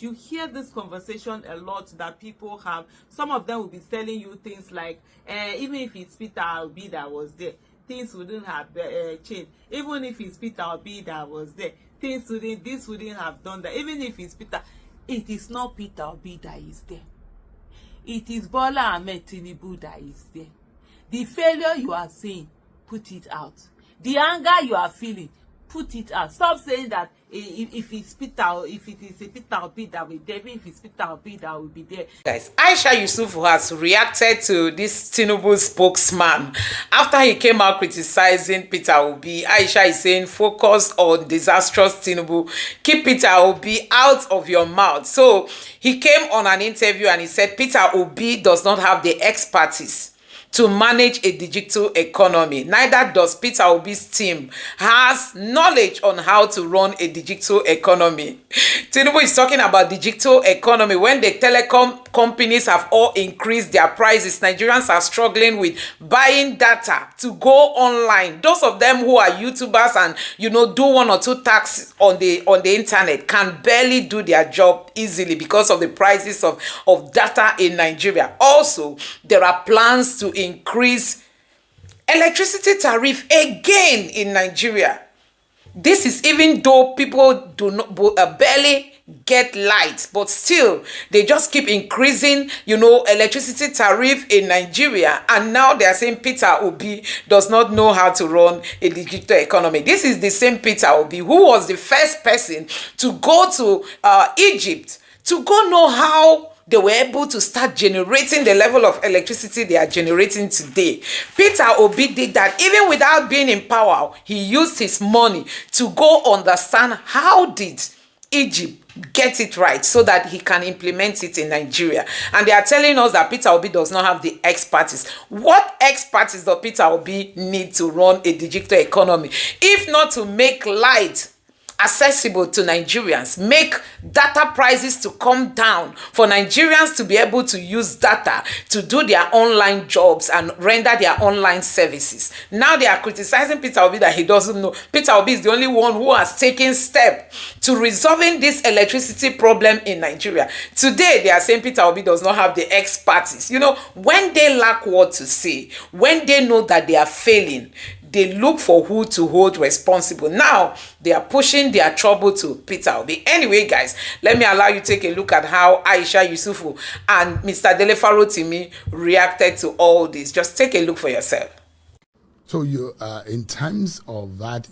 You hear this conversation a lot that people have. Some of them will be telling you things like, even if it's Peter Obi that was there, things wouldn't have changed. Even if it's Peter Obi that was there, this wouldn't have done that. Even if it's Peter, it is not Peter Obi that is there. It is Bola Ahmed Tinubu that is there. The failure you are seeing, put it out. The anger you are feeling, put it out. Stop saying that if it's Peter, if it is a Peter Obi that will be there, even if it's Peter Obi that will be there. Guys, Aisha Yusufu has reacted to this Tinubu spokesman after he came out criticizing Peter Obi. Aisha is saying, focus on disastrous Tinubu. Keep Peter Obi out of your mouth. So he came on an interview and he said Peter Obi does not have the expertise to manage a digital economy. Neither does Peter Obi's team has knowledge on how to run a digital economy. Tinubu is talking about digital economy when the telecom companies have all increased their prices. Nigerians are struggling with buying data to go online. Those of them who are YouTubers and do one or two tasks on the internet can barely do their job easily because of the prices of data in Nigeria. Also, there are plans to increase electricity tariff again in Nigeria. This is even though people do not barely get light, but still they just keep increasing electricity tariff in Nigeria, and now they are saying Peter Obi does not know how to run a digital economy. This is the same Peter Obi who was the first person to go to Egypt to go know how they were able to start generating the level of electricity they are generating today. Peter Obi did that even without being in power. He used his money to go understand how did Egypt get it right so that he can implement it in Nigeria. And they are telling us that Peter Obi does not have the expertise. What expertise does Peter Obi need to run a digital economy, if not to make light accessible to Nigerians, make data prices to come down for Nigerians to be able to use data to do their online jobs and render their online services? Now they are criticizing Peter Obi that he doesn't know. Peter Obi is the only one who has taken steps to resolving this electricity problem in Nigeria. Today they are saying Peter Obi does not have the expertise. When they lack what to say, when they know that they are failing, they look for who to hold responsible. Now, they are pushing their trouble to Peter Obi. Anyway, guys, let me allow you to take a look at how Aisha Yusufu and Mr. Dele Farotimi reacted to all this. Just take a look for yourself. So you, in terms of that,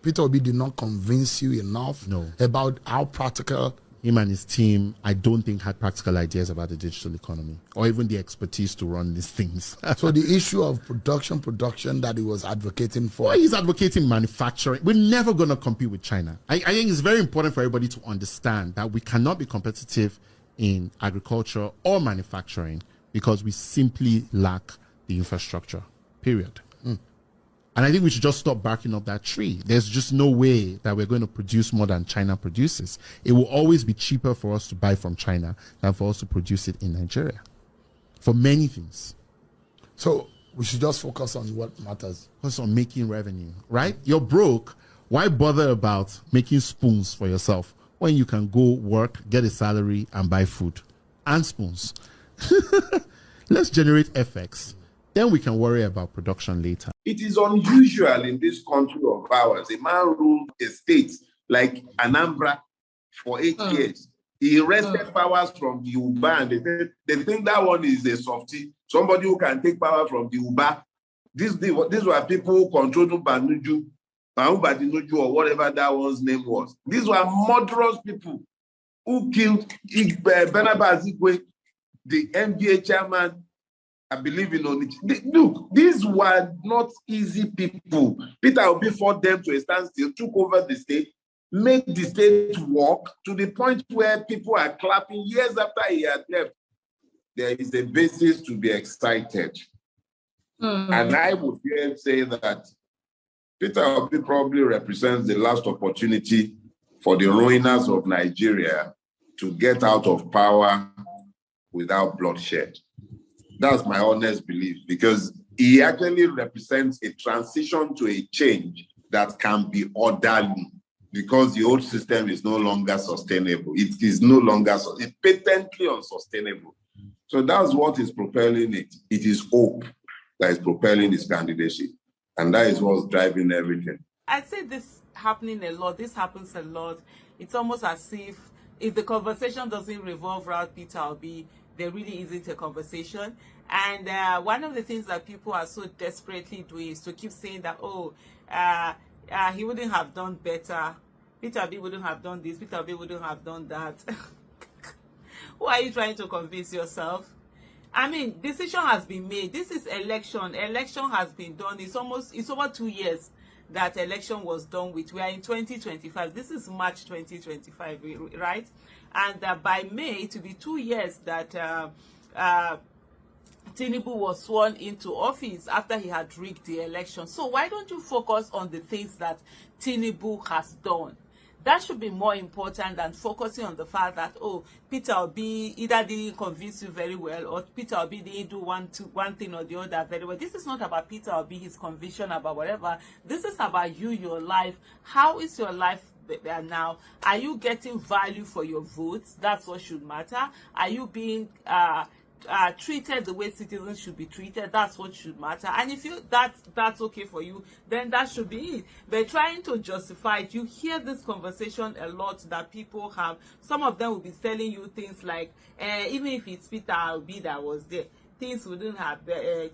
Peter Obi did not convince you enough about how practical. Him and his team, I don't think, had practical ideas about the digital economy or even the expertise to run these things. So the issue of production that he was advocating for. Well, he's advocating manufacturing. We're never going to compete with China. I think it's very important for everybody to understand that we cannot be competitive in agriculture or manufacturing because we simply lack the infrastructure, period. And I think we should just stop barking up that tree. There's just no way that we're going to produce more than China produces. It will always be cheaper for us to buy from China than for us to produce it in Nigeria for many things. So we should just focus on what matters. Focus on making revenue, right? You're broke. Why bother about making spoons for yourself when you can go work, get a salary, and buy food and spoons? Let's generate FX. Then we can worry about production later. It is unusual in this country of ours. A man ruled a state like Anambra for 8 years. He wrested powers from the Uba, and they think that one is a softie. Somebody who can take power from the Uba. These were people who controlled Banuju, Badinoju, or whatever that one's name was. These were murderous people who killed Barnabas Igwe, the NBA chairman. I believe in on it. Look, these were not easy people. Peter Obi fought them to a standstill, took over the state, made the state work to the point where people are clapping years after he had left. There is a basis to be excited. And I would say that Peter Obi probably represents the last opportunity for the ruiners of Nigeria to get out of power without bloodshed. That's my honest belief, because he actually represents a transition to a change that can be orderly. because the old system is no longer sustainable. It is no longer, it's patently unsustainable. So that's what is propelling it. It is hope that is propelling his candidacy. And that is what's driving everything. I say this happening a lot. This happens a lot. It's almost as if the conversation doesn't revolve around Peter Obi, there really isn't a conversation. And one of the things that people are so desperately doing is to keep saying that, oh, he wouldn't have done better. Peter Obi wouldn't have done this. Peter Obi wouldn't have done that. Who are you trying to convince yourself? I mean, decision has been made. This is election. Election has been done. It's over 2 years that election was done with. We are in 2025. This is March 2025, right? And by May, it will be 2 years that Tinubu was sworn into office after he had rigged the election. So why don't you focus on the things that Tinubu has done? That should be more important than focusing on the fact that, oh, Peter Obi either didn't convince you very well, or Peter Obi didn't do one thing or the other very well. This is not about Peter Obi, his conviction about whatever. This is about you, your life. How is your life now? Are you getting value for your votes? That's what should matter. Are you being treated the way citizens should be treated? That's what should matter. And if you that's okay for you, then that should be it. But trying to justify it, you hear this conversation a lot that people have. Some of them will be telling you things like, even if it's Peter Obi that was there, things wouldn't have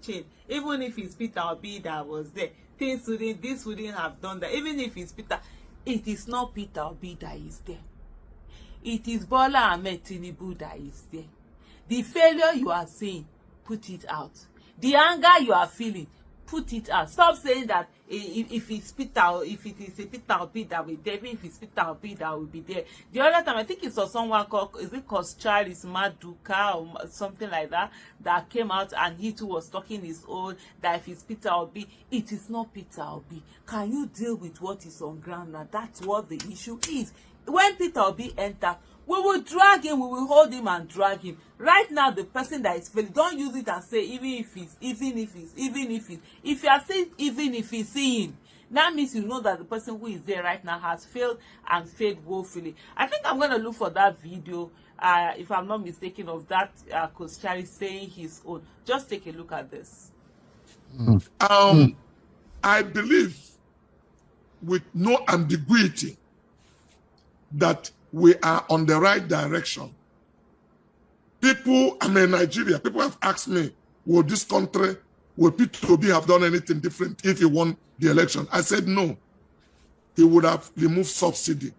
changed. Even if it's Peter Obi that was there, this wouldn't have done that. Even if it's Peter, it is not Peter Obi that is there. It is Bola Ahmed Tinubu that is there. The failure you are seeing, put it out. The anger you are feeling, put it out. Stop saying that if it's Peter, if it is a Peter Obi that will be there, even if it's Peter Obi that will be there. The other time, I think it was someone called, is it Charles Maduka or something like that, that came out and he too was talking his own, that if it's Peter Obi, it is not Peter Obi. Can you deal with what is on ground now? That's what the issue is. When Peter Obi enters, we will drag him, we will hold him and drag him. Right now, the person that is failing, don't use it and say, if you are saying, even if he's seeing, that means you know that the person who is there right now has failed and failed woefully. I think I'm going to look for that video, if I'm not mistaken, of that Coach Charlie saying his own. Just take a look at this. I believe with no ambiguity that we are on the right direction. People, I'm in Nigeria, people have asked me, will this country, will Peter Obi have done anything different if he won the election? I said no. He would have removed subsidy.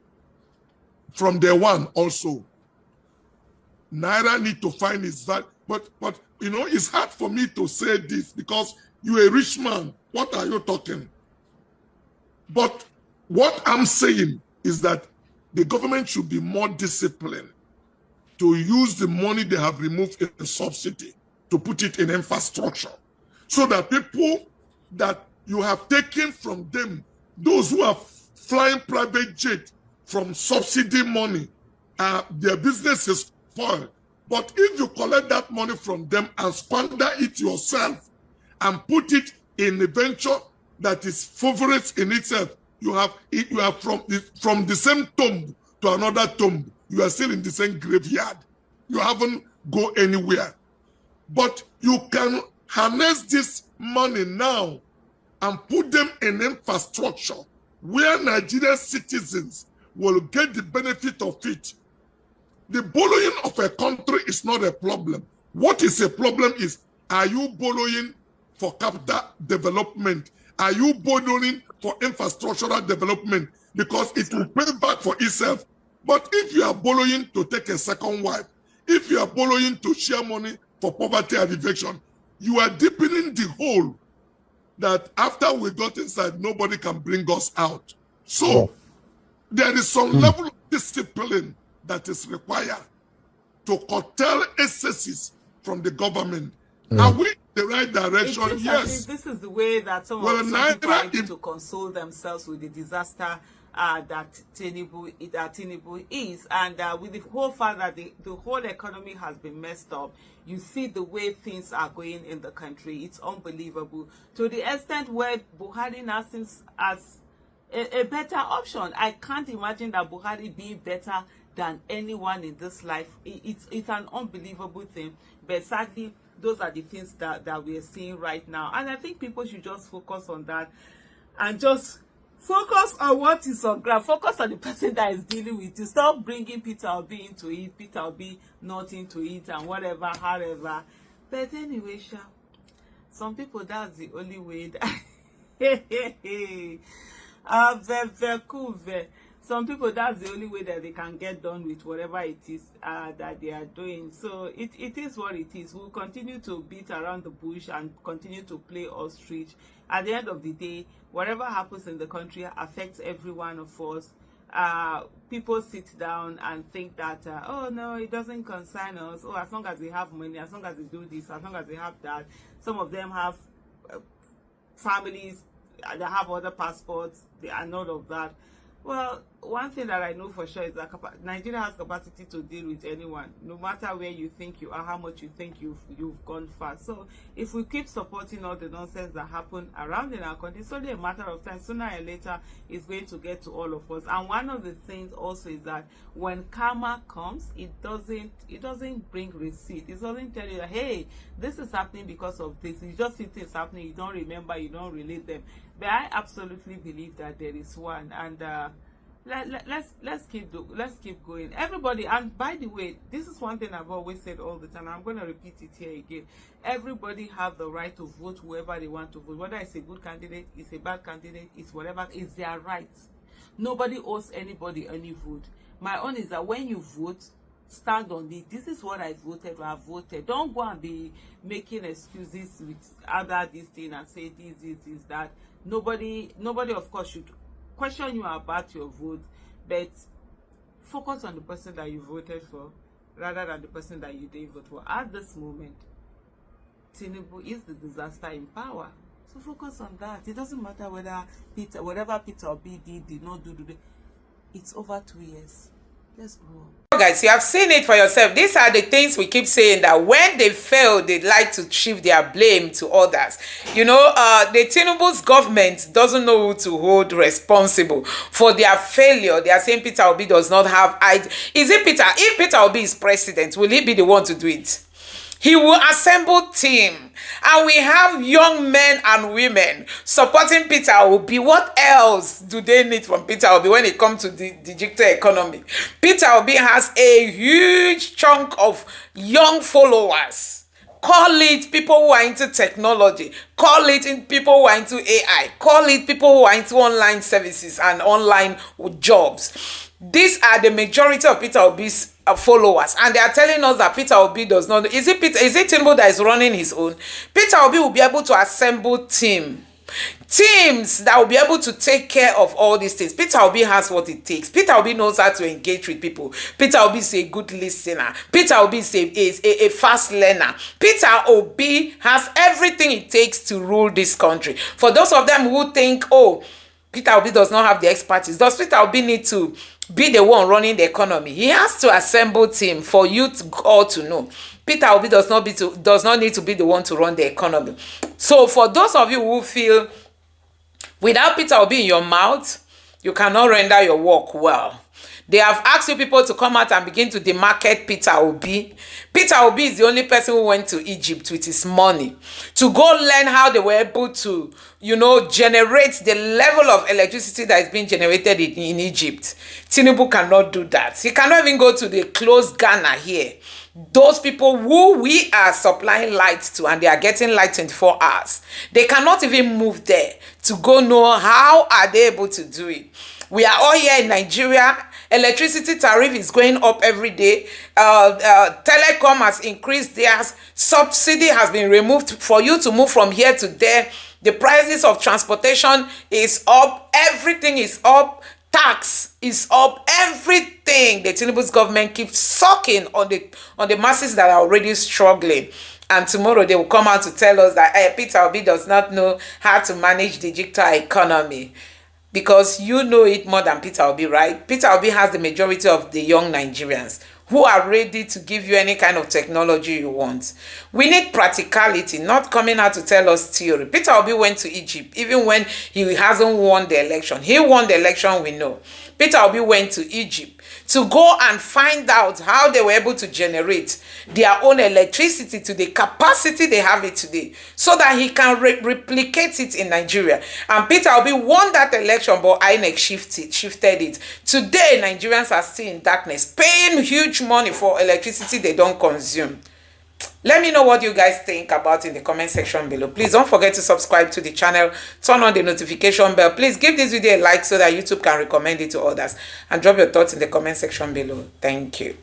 From day one also. Naira need to find his value. But you know, it's hard for me to say this because you're a rich man. What are you talking? But what I'm saying is that the government should be more disciplined to use the money they have removed in subsidy to put it in infrastructure. So that people that you have taken from them, those who are flying private jet from subsidy money, their business is spoiled. But if you collect that money from them and squander it yourself and put it in a venture that is favorite in itself, you have from the same tomb to another tomb. You are still in the same graveyard. You haven't go anywhere. But you can harness this money now and put them in infrastructure where Nigerian citizens will get the benefit of it. The borrowing of a country is not a problem. What is a problem is, are you borrowing for capital development? Are you borrowing for infrastructural development? Because it will pay back for itself. But if you are borrowing to take a second wife, if you are borrowing to share money for poverty alleviation, you are deepening the hole that after we got inside, nobody can bring us out. So there is some level of discipline that is required to curtail excesses from the government. Are we in the right direction? Yes. This is the way that some people are able to console themselves with the disaster that Tinubu is, and with the whole fact that the whole economy has been messed up. You see the way things are going in the country. It's unbelievable, to the extent where Buhari now seems as a better option. I can't imagine that Buhari being better than anyone in this life. It's an unbelievable thing, but sadly, those are the things that we are seeing right now. And I think people should just focus on that and just focus on what is on ground. Focus on the person that is dealing with it. Stop bringing Peter Obi into it, Peter Obi not into it, and whatever, however. But anyway, some people, that's the only way that very cool. Some people, that's the only way that they can get done with whatever it is that they are doing. So it is what it is. We'll continue to beat around the bush and continue to play ostrich. At the end of the day, whatever happens in the country affects every one of us. People sit down and think that, oh no, it doesn't concern us. Oh, as long as they have money, as long as they do this, as long as they have that. Some of them have families, they have other passports, and all of that. Well, one thing that I know for sure is that Nigeria has capacity to deal with anyone, no matter where you think you are, how much you think you've gone far. So if we keep supporting all the nonsense that happen around in our country, it's only a matter of time. Sooner or later, it's going to get to all of us. And one of the things also is that when karma comes, it doesn't bring receipt. It doesn't tell you that, hey, this is happening because of this. You just see things happening, you don't remember, you don't relate them. But I absolutely believe that there is one, and let's keep going, everybody. And by the way, this is one thing I've always said all the time. I'm going to repeat it here again. Everybody have the right to vote whoever they want to vote, whether it's a good candidate, it's a bad candidate, it's whatever. It's their right. Nobody owes anybody any vote. My own is that when you vote, stand on it. This is what I voted, or I voted. Don't go and be making excuses with other this thing and say this, that. Nobody of course should question you about your vote, but focus on the person that you voted for rather than the person that you didn't vote for. At this moment, Tinubu is the disaster in power. So focus on that. It doesn't matter whatever Peter Obi did not do. It's over 2 years. Let's go. Guys, you have seen it for yourself. These are the things we keep saying, that when they fail, they like to shift their blame to others. You know, the Tinubu's government doesn't know who to hold responsible for their failure. They are saying Peter Obi does not have Is it Peter? If Peter Obi is president, will he be the one to do it? He will assemble team, and we have young men and women supporting Peter Obi. What else do they need from Peter Obi when it comes to the digital economy? Peter Obi has a huge chunk of young followers. Call it people who are into technology. Call it people who are into AI. Call it people who are into online services and online jobs. These are the majority of Peter Obi's followers, and they are telling us that Peter Obi does not. Is it Tinubu that is running his own? Peter Obi will be able to assemble teams that will be able to take care of all these things. Peter Obi has what it takes. Peter Obi knows how to engage with people. Peter Obi is a good listener. Peter Obi is a fast learner. Peter Obi has everything it takes to rule this country. For those of them who think, oh, Peter Obi does not have the expertise, does Peter Obi need to be the one running the economy? He has to assemble team for you all to know. Peter Obi does not need to be the one to run the economy. So for those of you who feel without Peter Obi in your mouth, you cannot render your work well, they have asked you people to come out and begin to demarket Peter Obi. Peter Obi is the only person who went to Egypt with his money to go learn how they were able to, generate the level of electricity that is being generated in Egypt. Tinubu cannot do that. He cannot even go to the closed Ghana here. Those people who we are supplying light to, and they are getting light 24 hours, they cannot even move there to go know how are they able to do it. We are all here in Nigeria. Electricity tariff is going up every day. Telecom has increased theirs. Subsidy has been removed for you to move from here to there. The prices of transportation is up. Everything is up. Tax is up. Everything. The Tinubu's government keeps sucking on the masses that are already struggling. And tomorrow they will come out to tell us that Peter Obi does not know how to manage the digital economy. Because you know it more than Peter Obi, right? Peter Obi has the majority of the young Nigerians who are ready to give you any kind of technology you want. We need practicality, not coming out to tell us theory. Peter Obi went to Egypt even when he hasn't won the election. He won the election, we know. Peter Obi went to Egypt to go and find out how they were able to generate their own electricity to the capacity they have it today, so that he can replicate it in Nigeria. And Peter Obi won that election, but INEC shifted it. Today, Nigerians are still in darkness, paying huge money for electricity they don't consume. Let me know what you guys think about in the comment section below. Please don't forget to subscribe to the channel, turn on the notification bell. Please give this video a like so that YouTube can recommend it to others, and drop your thoughts in the comment section below. Thank you.